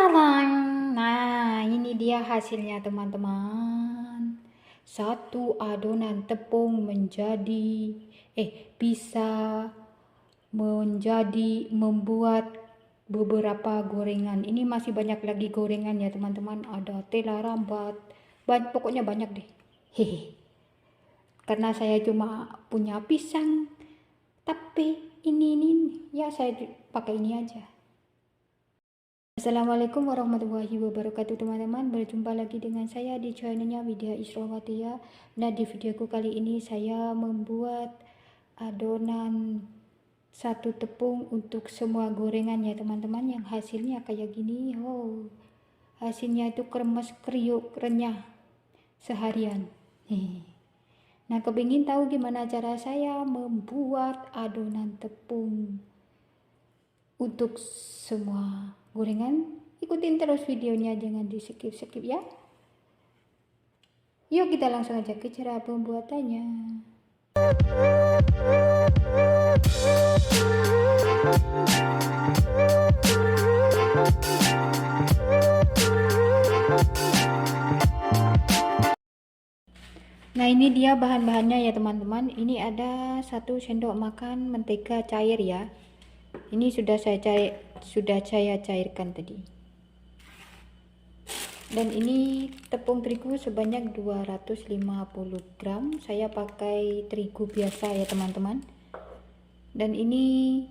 Tadang! Nah, ini dia hasilnya teman-teman. Satu adonan tepung bisa membuat beberapa gorengan. Ini masih banyak lagi gorengan ya teman-teman. Ada tela rambat, pokoknya banyak deh. Hehe. Karena saya cuma punya pisang, tapi ini ya saya pakai ini aja. Assalamualaikum warahmatullahi wabarakatuh teman-teman. Berjumpa lagi dengan saya di channelnya Widya Isrowatia. Nah, di videoku kali ini saya membuat adonan satu tepung untuk semua gorengan ya teman-teman, yang hasilnya kayak gini. Hasilnya itu kremes, kriuk, renyah seharian. Nah, kepingin tahu gimana cara saya membuat adonan tepung untuk semua gorengan? Ikutin terus videonya, jangan di skip ya. Yuk kita langsung aja ke cara pembuatannya. Nah, ini dia bahan-bahannya ya teman-teman. Ini ada 1 sendok makan mentega cair ya. Ini sudah saya cairkan tadi. Dan ini tepung terigu sebanyak 250 gram. Saya pakai terigu biasa ya teman-teman. Dan ini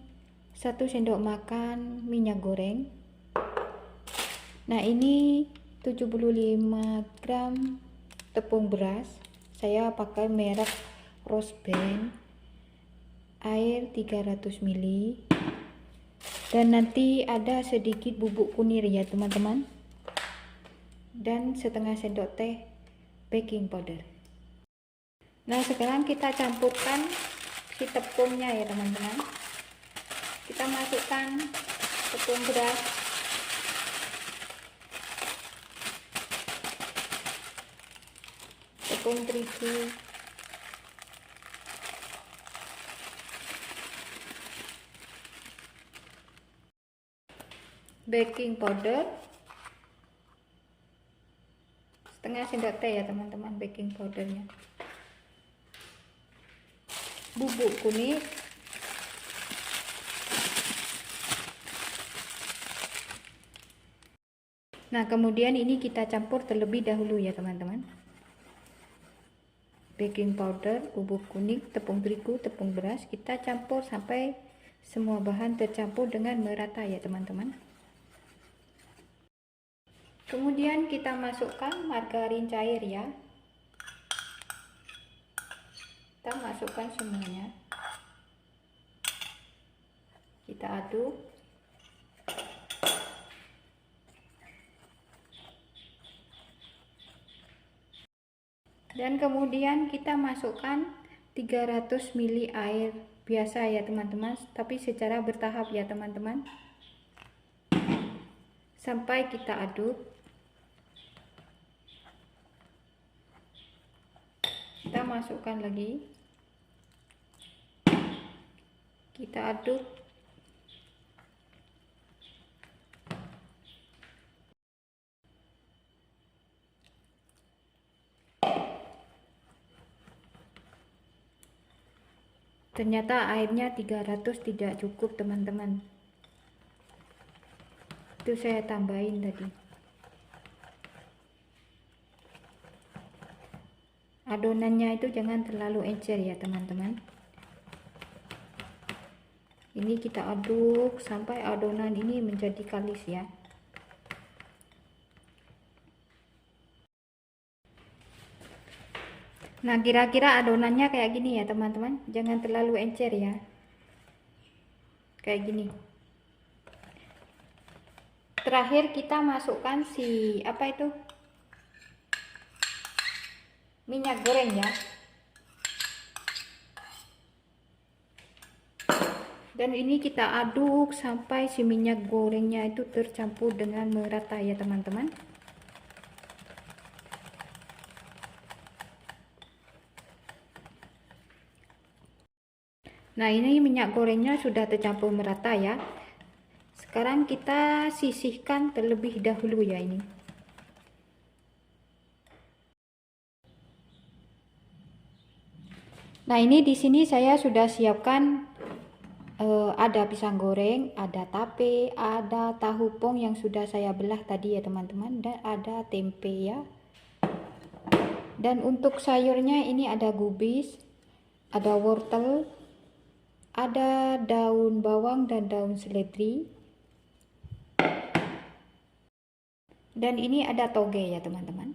1 sendok makan minyak goreng. Nah, ini 75 gram tepung beras. Saya pakai merek Rose Band. Air 300 ml. Dan nanti ada sedikit bubuk kunir ya teman-teman, dan setengah sendok teh baking powder. Nah, sekarang kita campurkan si tepungnya ya teman-teman. Kita masukkan tepung beras, tepung terigu, baking powder, setengah sendok teh ya teman-teman baking powdernya, bubuk kuning, nah kemudian ini kita campur terlebih dahulu ya teman-teman. Baking powder, bubuk kuning, tepung terigu, tepung beras, kita campur sampai semua bahan tercampur dengan merata ya teman-teman. Kemudian kita masukkan margarin cair ya. Kita masukkan semuanya. Kita aduk. Dan kemudian kita masukkan 300 ml air biasa ya teman-teman, tapi secara bertahap ya teman-teman. Sampai kita aduk. Kita masukkan lagi, kita aduk. Ternyata airnya 300 tidak cukup teman-teman, itu saya tambahin tadi. Adonannya itu jangan terlalu encer ya teman-teman. Ini kita aduk sampai adonan ini menjadi kalis ya. Nah, kira-kira adonannya kayak gini ya teman-teman, jangan terlalu encer ya, kayak gini. Terakhir kita masukkan minyak goreng ya. Dan ini kita aduk sampai si minyak gorengnya itu tercampur dengan merata ya teman-teman. Nah, ini minyak gorengnya sudah tercampur merata ya. sekarang kita sisihkan terlebih dahulu ya ini. Nah, ini di sini saya sudah siapkan ada pisang goreng, ada tape, ada tahu pong yang sudah saya belah tadi ya teman-teman, dan ada tempe ya. Dan untuk sayurnya ini ada gubis, ada wortel, ada daun bawang dan daun seledri. Dan ini ada toge ya teman-teman.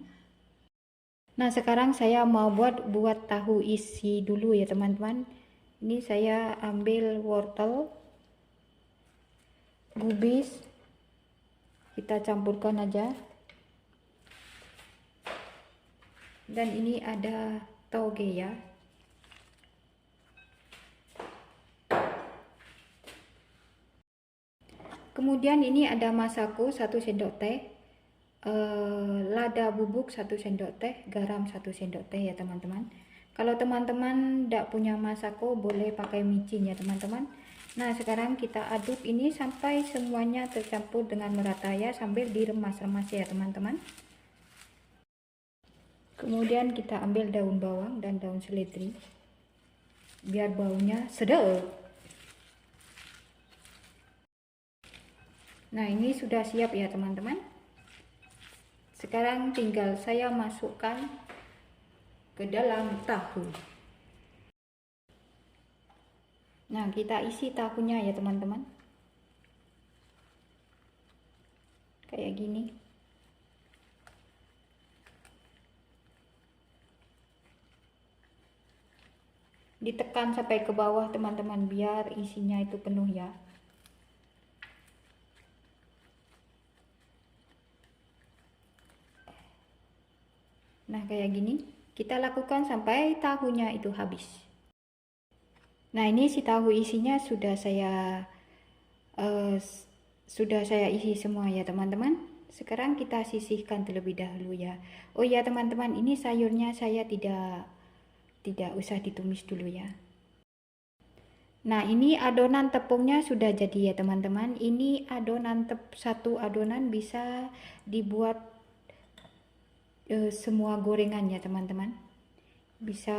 Nah, sekarang saya mau buat tahu isi dulu ya teman-teman. Ini saya ambil wortel, gubis, kita campurkan aja. Dan ini ada toge ya. Kemudian ini ada masako 1 sendok teh. Lada bubuk 1 sendok teh, garam 1 sendok teh ya teman-teman. Kalau teman-teman tidak punya masako boleh pakai micin ya teman-teman. Nah, sekarang kita aduk ini sampai semuanya tercampur dengan merata ya, sambil diremas-remas ya teman-teman. Kemudian kita ambil daun bawang dan daun seledri biar baunya sedap. Nah, ini sudah siap ya teman-teman. Sekarang tinggal saya masukkan ke dalam tahu. Nah, kita isi tahunya ya teman-teman. Kayak gini. Ditekan sampai ke bawah teman-teman biar isinya itu penuh ya. Nah, kayak gini. Kita lakukan sampai tahunya itu habis. Nah, ini si tahu isinya sudah saya isi semua ya teman-teman. Sekarang kita sisihkan terlebih dahulu ya. Oh ya teman-teman, ini sayurnya saya tidak usah ditumis dulu ya. Nah, ini adonan tepungnya sudah jadi ya teman-teman. Ini adonan satu adonan bisa dibuat semua gorengan ya teman-teman. Bisa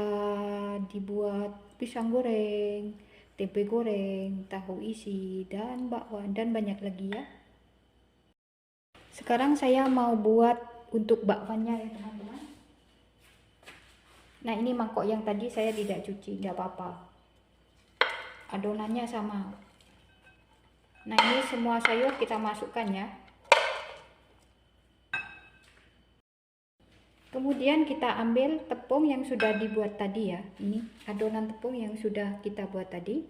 dibuat pisang goreng, tempe goreng, tahu isi, dan bakwan, dan banyak lagi ya. Sekarang saya mau buat untuk bakwannya ya teman-teman. Nah, ini mangkok yang tadi saya tidak cuci, tidak apa-apa. Adonannya sama. Nah, ini semua sayur kita masukkan ya. Kemudian kita ambil tepung yang sudah dibuat tadi ya. Ini adonan tepung yang sudah kita buat tadi.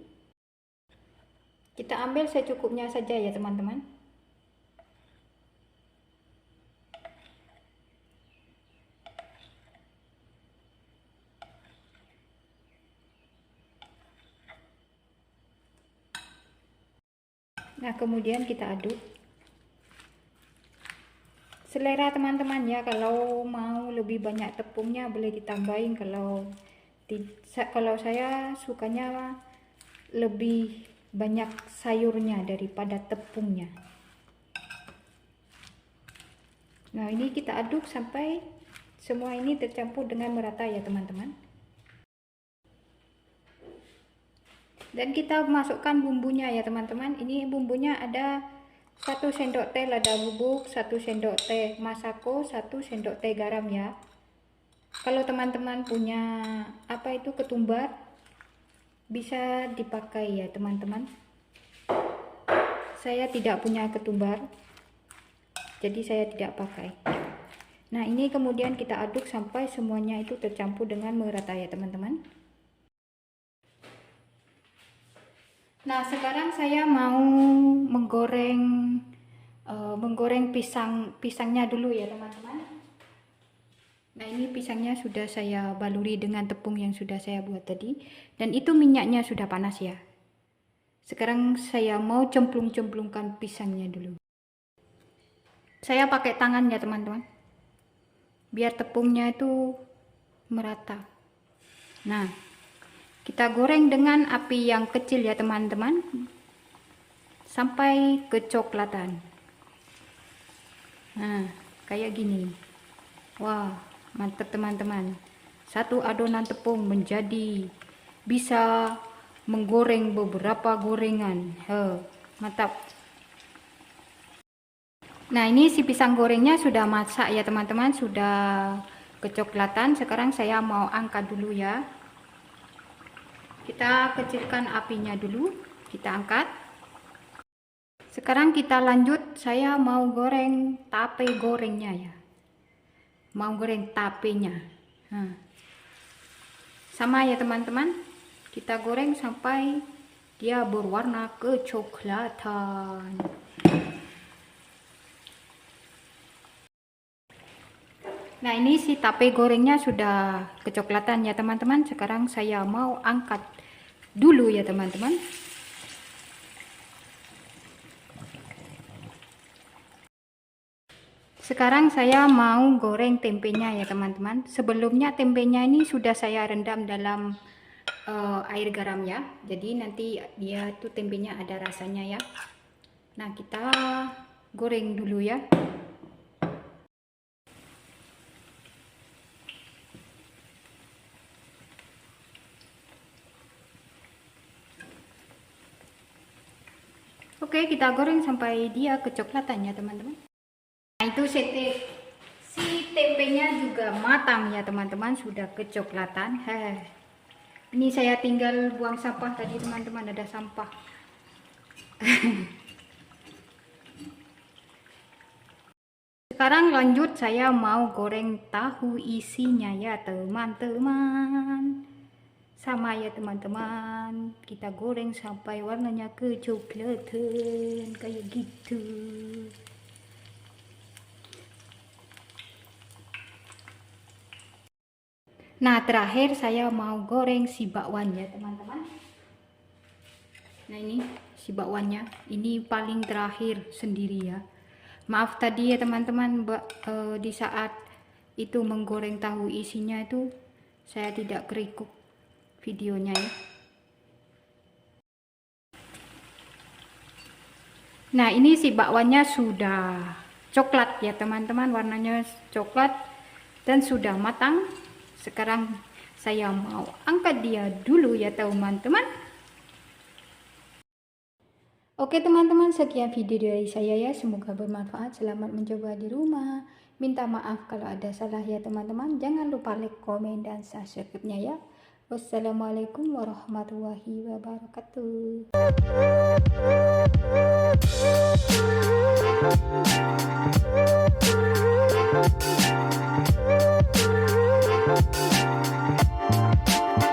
Kita ambil secukupnya saja ya teman-teman. Nah, kemudian kita aduk. Selera teman-teman ya, kalau mau lebih banyak tepungnya boleh ditambahin, kalau saya sukanya lebih banyak sayurnya daripada tepungnya. Nah, ini kita aduk sampai semua ini tercampur dengan merata ya teman-teman. Dan kita masukkan bumbunya ya teman-teman. Ini bumbunya ada 1 sendok teh lada bubuk, 1 sendok teh masako, 1 sendok teh garam ya. Kalau teman-teman punya ketumbar, bisa dipakai ya teman-teman. Saya tidak punya ketumbar, jadi saya tidak pakai. Nah, ini kemudian kita aduk sampai semuanya itu tercampur dengan merata ya teman-teman. Nah, sekarang saya mau menggoreng pisangnya dulu ya teman-teman. Nah, ini pisangnya sudah saya baluri dengan tepung yang sudah saya buat tadi, dan itu minyaknya sudah panas ya. Sekarang saya mau cemplung-cemplungkan pisangnya dulu. Saya pakai tangan ya teman-teman, biar tepungnya itu merata. Nah, kita goreng dengan api yang kecil ya teman-teman, sampai kecoklatan. Nah, kayak gini. Wah, mantap teman-teman. Satu adonan tepung menjadi bisa menggoreng beberapa gorengan. Mantap. Nah, ini si pisang gorengnya sudah masak ya teman-teman, sudah kecoklatan. Sekarang saya mau angkat dulu ya. Kita kecilkan apinya dulu, kita angkat. Sekarang kita lanjut, saya mau goreng tape gorengnya ya. Mau goreng tapenya. Sama ya teman-teman, kita goreng sampai dia berwarna kecoklatan. Nah, ini si tape gorengnya sudah kecoklatan ya teman-teman. Sekarang saya mau angkat dulu ya teman-teman. Sekarang saya mau goreng tempenya ya teman-teman. Sebelumnya tempenya ini sudah saya rendam dalam air garam ya. Jadi nanti dia tuh tempenya ada rasanya ya. Nah, kita goreng dulu ya. Oke, kita goreng sampai dia kecoklatan ya teman-teman. Nah, itu si tempenya juga matang ya teman-teman, sudah kecoklatan. Ini saya tinggal buang sampah tadi teman-teman, ada sampah. Sekarang lanjut, saya mau goreng tahu isinya ya teman-teman. Sama ya teman-teman, kita goreng sampai warnanya kecoklatan kayak gitu. Nah, terakhir saya mau goreng si bakwan ya teman-teman. Nah, ini si bakwannya, ini paling terakhir sendiri ya. Maaf tadi ya teman-teman, di saat itu menggoreng tahu isinya itu saya tidak kerekuk videonya ya. Nah, ini si bakwannya sudah coklat ya teman-teman, warnanya coklat dan sudah matang. Sekarang saya mau angkat dia dulu ya teman-teman. Oke teman-teman, sekian video dari saya ya, semoga bermanfaat. Selamat mencoba di rumah. Minta maaf kalau ada salah ya teman-teman. Jangan lupa like, komen, dan subscribe-nya ya. Wassalamualaikum warahmatullahi wabarakatuh.